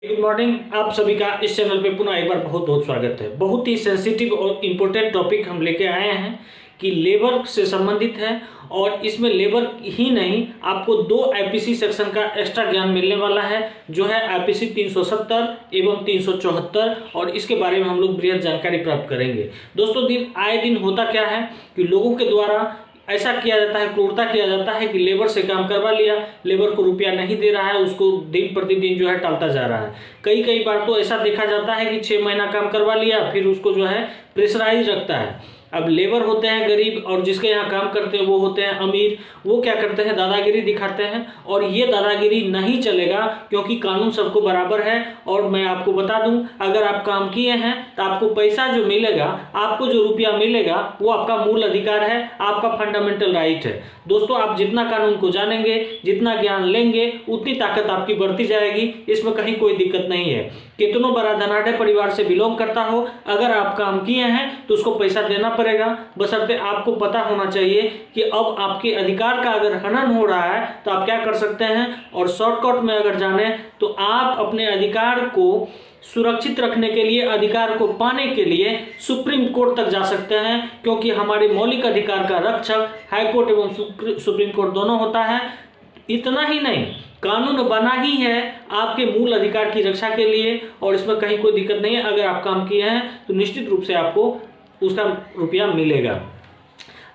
Good morning. आप सभी का इस चैनल पे पुनः एक बार बहुत बहुत स्वागत है। बहुत ही सेंसिटिव और इम्पोर्टेंट टॉपिक हम लेके आए हैं कि लेबर से संबंधित है और इसमें लेबर ही नहीं, आपको दो आईपीसी सेक्शन का एक्स्ट्रा ज्ञान मिलने वाला है, जो है आईपीसी 370 एवं 374, और इसके बारे में हम लोग बृहद जानकारी प्राप्त करेंगे। दोस्तों, आए दिन होता क्या है कि लोगों के द्वारा ऐसा किया जाता है, क्रूरता किया जाता है कि लेबर से काम करवा लिया, लेबर को रुपया नहीं दे रहा है, उसको दिन प्रतिदिन जो है टालता जा रहा है। कई कई बार तो ऐसा देखा जाता है कि 6 महीना काम करवा लिया, फिर उसको जो है प्रेशराइज रखता है। अब लेबर होते हैं गरीब और जिसके यहाँ काम करते हैं वो होते हैं अमीर। वो क्या करते हैं, दादागिरी दिखाते हैं, और ये दादागिरी नहीं चलेगा क्योंकि कानून सबको बराबर है। और मैं आपको बता दूं, अगर आप काम किए हैं तो आपको पैसा जो मिलेगा, आपको जो रुपया मिलेगा, वो आपका मूल अधिकार है, आपका फंडामेंटल राइट है। दोस्तों, आप जितना कानून को जानेंगे, जितना ज्ञान लेंगे, उतनी ताकत आपकी बढ़ती जाएगी। इसमें कहीं कोई दिक्कत नहीं है। कितनों बड़ा धनाढ़ परिवार से बिलोंग करता हो, अगर आप काम किए हैं तो उसको पैसा देना पड़ेगा, बशर्ते आपको पता होना चाहिए कि अब आपके अधिकार का अगर हनन हो रहा है तो आप क्या कर सकते हैं। और शॉर्टकट में अगर जाने तो आप अपने अधिकार को सुरक्षित रखने के लिए, अधिकार को पाने के लिए सुप्रीम कोर्ट तक जा सकते हैं, क्योंकि हमारे मौलिक अधिकार का रक्षक हाईकोर्ट एवं सुप्रीम कोर्ट दोनों होता है। इतना ही नहीं, कानून बना ही है आपके मूल अधिकार की रक्षा के लिए, और इसमें कहीं कोई दिक्कत नहीं है। अगर आप काम किए हैं तो निश्चित रूप से आपको उसका रुपया मिलेगा।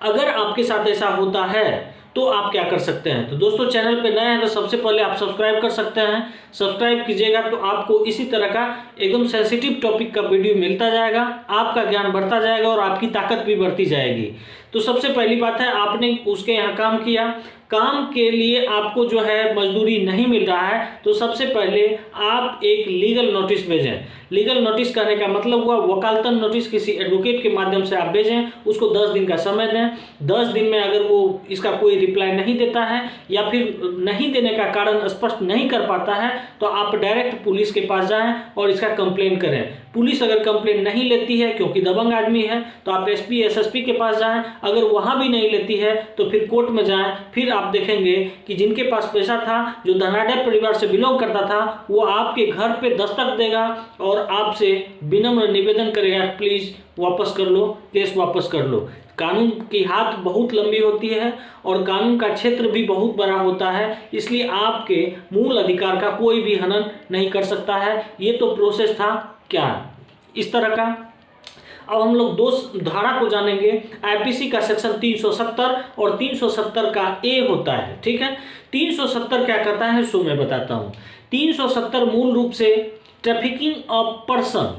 अगर आपके साथ ऐसा होता है तो आप क्या कर सकते हैं। तो दोस्तों, चैनल पे नए हैं तो सबसे पहले आप सब्सक्राइब कर सकते हैं। सब्सक्राइब कीजिएगा तो आपको इसी तरह का एकदम सेंसिटिव टॉपिक का वीडियो मिलता जाएगा, आपका ज्ञान बढ़ता जाएगा और आपकी ताकत भी बढ़ती जाएगी। तो सबसे पहली बात है, आपने उसके यहाँ काम किया, काम के लिए आपको जो है मजदूरी नहीं मिल रहा है, तो सबसे पहले आप एक लीगल नोटिस भेजें। लीगल नोटिस करने का मतलब हुआ वकालतन नोटिस, किसी एडवोकेट के माध्यम से आप भेजें, उसको 10 दिन का समय दें। 10 दिन में अगर वो इसका कोई रिप्लाई नहीं देता है या फिर नहीं देने का कारण स्पष्ट नहीं कर पाता है, तो आप डायरेक्ट पुलिस के पास जाएं और इसका कंप्लेन करें। पुलिस अगर कंप्लेन नहीं लेती है, क्योंकि दबंग आदमी है, तो आप एसपी एसएसपी के पास जाएं। अगर वहां भी नहीं लेती है तो फिर कोर्ट में जाएं। फिर आप देखेंगे कि जिनके पास पैसा था, जो धनाढ़ परिवार से बिलोंग करता था, वो आपके घर पे दस्तक देगा और आपसे विनम्र निवेदन करेगा, प्लीज वापस कर लो, केस वापस कर लो। कानून की हाथ बहुत लंबी होती है और कानून का क्षेत्र भी बहुत बड़ा होता है, इसलिए आपके मूल अधिकार का कोई भी हनन नहीं कर सकता है। ये तो प्रोसेस था क्या इस तरह का। अब हम लोग दो धारा को जानेंगे। आईपीसी का सेक्शन 370 और 370 का ए होता है, ठीक है। 370 क्या कहता है सो मैं बताता हूँ। 370 मूल रूप से ट्रैफिकिंग ऑफ पर्सन,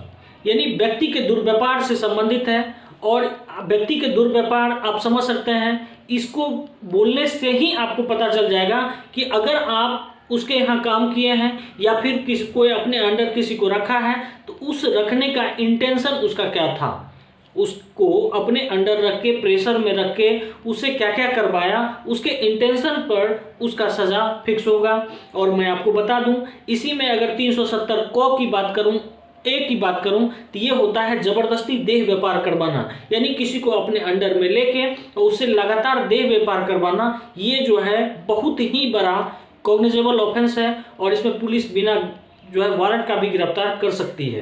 यानी व्यक्ति के दुर्व्यापार से संबंधित है। और व्यक्ति के दुर्व्यापार आप समझ सकते हैं, इसको बोलने से ही आपको पता चल जाएगा कि अगर आप उसके यहाँ काम किए हैं या फिर किसी कोई अपने अंडर किसी को रखा है, तो उस रखने का इंटेंशन उसका क्या था, उसको अपने अंडर रख के, प्रेशर में रख के उससे क्या क्या करवाया, उसके इंटेंशन पर उसका सजा फिक्स होगा। और मैं आपको बता दूं, इसी में अगर 370 क की बात करूं, एक की बात करूं, तो ये होता है जबरदस्ती देह व्यापार करवाना, यानी किसी को अपने अंडर में लेके और उससे लगातार देह व्यापार करवाना। ये जो है बहुत ही बड़ा कॉग्निजेबल ऑफेंस है और इसमें पुलिस बिना जो है वारंट का भी गिरफ्तार कर सकती है।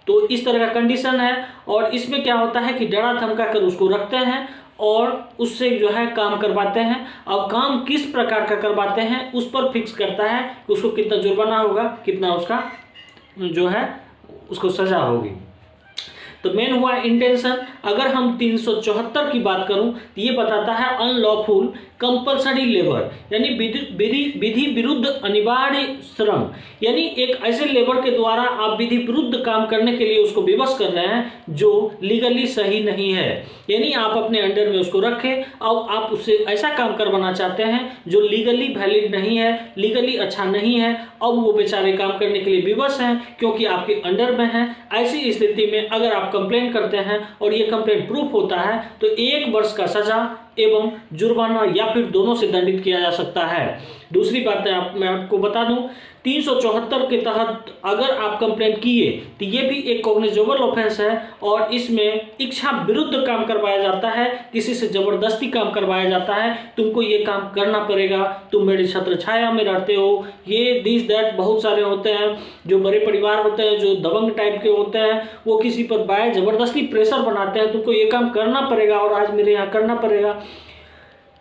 तो इस तरह का कंडीशन है। और इसमें क्या होता है कि डरा धमका कर उसको रखते हैं और उससे जो है काम करवाते हैं। अब काम किस प्रकार का करवाते हैं उस पर फिक्स करता है कि उसको कितना जुर्माना होगा, कितना उसका जो है उसको सजा होगी। तो मेन हुआ इंटेंशन। अगर हम 374 की बात करूं तो ये बताता है अनलॉफुल कंपल्सरी लेबर, यानी विधि विरुद्ध अनिवार्य श्रम, यानी एक ऐसे लेबर के द्वारा आप विधि विरुद्ध काम करने के लिए उसको विवश कर रहे हैं जो लीगली सही नहीं है। यानी आप अपने अंडर में उसको रखें, अब आप उससे ऐसा काम करवाना चाहते हैं जो लीगली वैलिड नहीं है, लीगली अच्छा नहीं है। अब वो बेचारे काम करने के लिए विवश हैं क्योंकि आपके अंडर में हैं। ऐसी स्थिति में अगर आप कंप्लेंट करते हैं और ये कंप्लेंट प्रूफ होता है तो 1 वर्ष का सजा एवं जुर्माना या फिर दोनों से दंडित किया जा सकता है। दूसरी बात है मैं आपको बता दूं 374 के तहत अगर आप कंप्लेंट किए तो ये भी एक कॉग्निजेबल ऑफेंस है और इसमें इच्छा विरुद्ध काम करवाया जाता है, किसी से जबरदस्ती काम करवाया जाता है, तुमको ये काम करना पड़ेगा, तुम मेरी छत्र छाया में रहते हो, ये दिस दैट बहुत सारे होते हैं जो बड़े परिवार होते हैं जो दबंग टाइप के होते हैं, वो किसी पर बाय जबरदस्ती प्रेशर बनाते हैं, तुमको ये काम करना पड़ेगा और आज मेरे यहाँ करना पड़ेगा।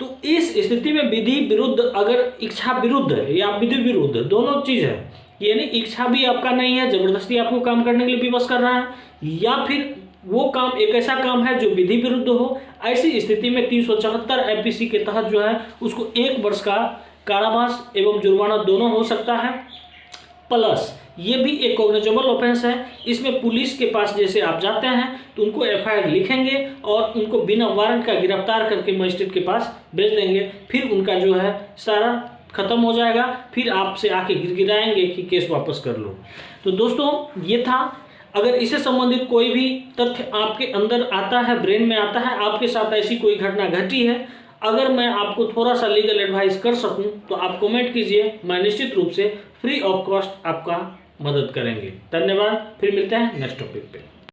तो इस स्थिति में विधि विरुद्ध अगर इच्छा विरुद्ध है या विधि विरुद्ध दोनों चीज है, यानी इच्छा भी आपका नहीं है, जबरदस्ती आपको काम करने के लिए विवश कर रहा है, या फिर वो काम एक ऐसा काम है जो विधि विरुद्ध हो, ऐसी स्थिति में 374 IPC के तहत जो है उसको 1 वर्ष का कारावास एवं जुर्माना दोनों हो सकता है। प्लस ये भी एक कॉग्निजेबल ऑफेंस है, इसमें पुलिस के पास जैसे आप जाते हैं तो उनको FIR लिखेंगे और उनको बिना वारंट का गिरफ्तार करके मजिस्ट्रेट के पास भेज देंगे, फिर उनका जो है सारा खत्म हो जाएगा, फिर आपसे आके गिड़गिड़ाएंगे कि केस वापस कर लो। तो दोस्तों ये था, अगर इससे संबंधित कोई भी तथ्य आपके अंदर आता है, ब्रेन में आता है, आपके साथ ऐसी कोई घटना घटी है, अगर मैं आपको थोड़ा सा लीगल एडवाइस कर सकूं तो आप कमेंट कीजिए, मैं निश्चित रूप से फ्री ऑफ कॉस्ट आपका मदद करेंगे। धन्यवाद, फिर मिलते हैं नेक्स्ट टॉपिक पे।